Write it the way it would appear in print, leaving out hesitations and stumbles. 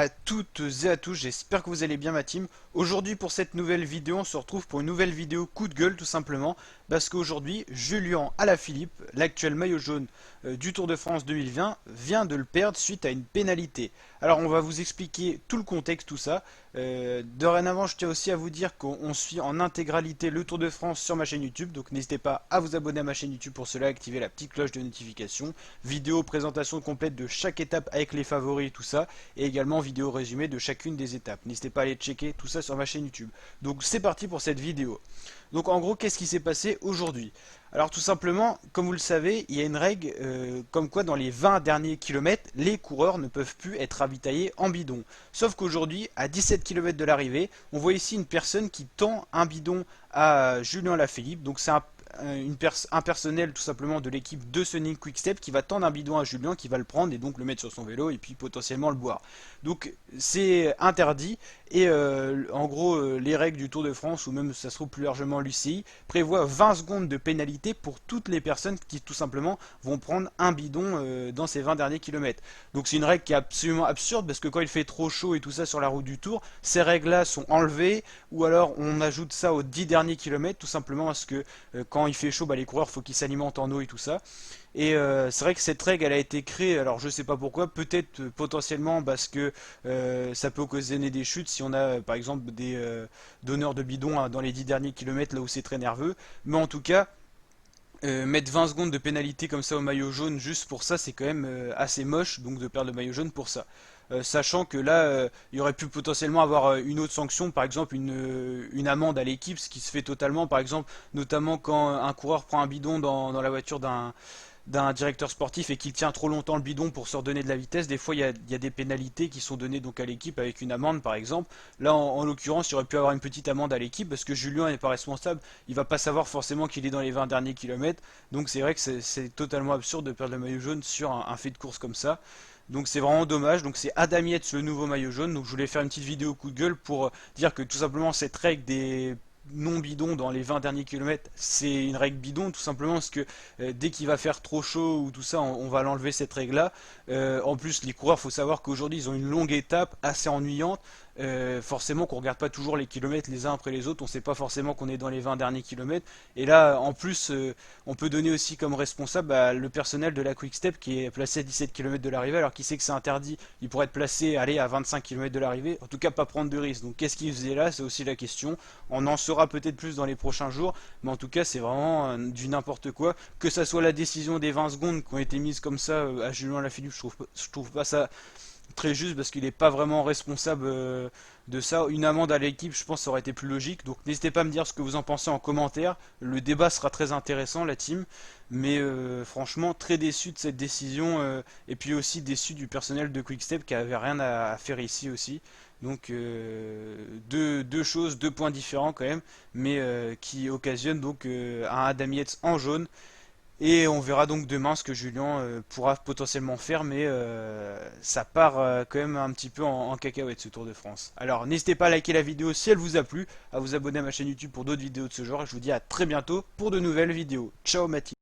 à toutes et à tous, j'espère que vous allez bien ma team. Aujourd'hui pour cette nouvelle vidéo, on se retrouve pour une nouvelle vidéo coup de gueule tout simplement. Parce qu'aujourd'hui, Julien Alaphilippe, l'actuel maillot jaune du Tour de France 2020, vient de le perdre suite à une pénalité. Alors on va vous expliquer tout le contexte, tout ça. Dorénavant, je tiens aussi à vous dire qu'on suit en intégralité le Tour de France sur ma chaîne YouTube. Donc n'hésitez pas à vous abonner à ma chaîne YouTube pour cela, activer la petite cloche de notification. Vidéo présentation complète de chaque étape avec les favoris et tout ça. Et également vidéo résumée de chacune des étapes. N'hésitez pas à aller checker tout ça sur ma chaîne YouTube. Donc c'est parti pour cette vidéo. Donc en gros, qu'est-ce qui s'est passé aujourd'hui? Alors tout simplement, comme vous le savez, il y a une règle comme quoi dans les 20 derniers kilomètres, les coureurs ne peuvent plus être ravitaillés en bidon. Sauf qu'aujourd'hui, à 17 km de l'arrivée, on voit ici une personne qui tend un bidon à Julien Alaphilippe. Donc c'est un personnel tout simplement de l'équipe de Sonic Quickstep qui va tendre un bidon à Julien, qui va le prendre et donc le mettre sur son vélo et puis potentiellement le boire. Donc c'est interdit et en gros les règles du Tour de France ou même ça se trouve plus largement l'UCI prévoient 20 secondes de pénalité pour toutes les personnes qui tout simplement vont prendre un bidon dans ces 20 derniers kilomètres. Donc c'est une règle qui est absolument absurde parce que quand il fait trop chaud et tout ça sur la route du Tour, ces règles là sont enlevées ou alors on ajoute ça aux 10 derniers kilomètres tout simplement parce que quand il fait chaud, bah, les coureurs faut qu'ils s'alimentent en eau et tout ça. Et c'est vrai que cette règle elle a été créée, alors je sais pas pourquoi, peut-être potentiellement parce que ça peut occasionner des chutes si on a par exemple des donneurs de bidon hein, dans les 10 derniers kilomètres là où c'est très nerveux. Mais en tout cas, mettre 20 secondes de pénalité comme ça au maillot jaune juste pour ça, c'est quand même assez moche donc de perdre le maillot jaune pour ça. Sachant que là, il aurait pu potentiellement avoir une autre sanction, par exemple une amende à l'équipe, ce qui se fait totalement, par exemple, notamment quand un coureur prend un bidon dans la voiture d'un directeur sportif et qu'il tient trop longtemps le bidon pour se redonner de la vitesse, des fois il y a des pénalités qui sont données donc à l'équipe avec une amende par exemple. Là en l'occurrence il aurait pu avoir une petite amende à l'équipe parce que Julien n'est pas responsable, il va pas savoir forcément qu'il est dans les 20 derniers kilomètres. Donc c'est vrai que c'est totalement absurde de perdre le maillot jaune sur un fait de course comme ça. Donc c'est vraiment dommage. Donc c'est Adam Yates le nouveau maillot jaune. Donc je voulais faire une petite vidéo coup de gueule pour dire que tout simplement cette règle des non bidons dans les 20 derniers kilomètres, c'est une règle bidon tout simplement parce que dès qu'il va faire trop chaud ou tout ça, on va l'enlever cette règle là. En plus les coureurs, faut savoir qu'aujourd'hui ils ont une longue étape assez ennuyante. Forcément qu'on regarde pas toujours les kilomètres les uns après les autres, on sait pas forcément qu'on est dans les 20 derniers kilomètres. Et là en plus on peut donner aussi comme responsable le personnel de la Quick Step qui est placé à 17 km de l'arrivée alors qu'il sait que c'est interdit. Il pourrait être placé aller à 25 km de l'arrivée, en tout cas pas prendre de risque. Donc qu'est-ce qu'il faisait là, c'est aussi la question. On en saura peut-être plus dans les prochains jours, mais en tout cas c'est vraiment du n'importe quoi. Que ça soit la décision des 20 secondes qui ont été mises comme ça à Julien Alaphilippe, je trouve pas ça très juste parce qu'il n'est pas vraiment responsable de ça. Une amende à l'équipe, je pense, ça aurait été plus logique. Donc n'hésitez pas à me dire ce que vous en pensez en commentaire. Le débat sera très intéressant, la team. Mais franchement, très déçu de cette décision. Et puis aussi déçu du personnel de Quickstep qui avait rien à faire ici aussi. Donc deux choses, deux points différents quand même, mais qui occasionnent donc un Adam Yates en jaune. Et on verra donc demain ce que Julien pourra potentiellement faire, mais ça part quand même un petit peu en cacahuète ce Tour de France. Alors n'hésitez pas à liker la vidéo si elle vous a plu, à vous abonner à ma chaîne YouTube pour d'autres vidéos de ce genre, et je vous dis à très bientôt pour de nouvelles vidéos. Ciao Mathilde.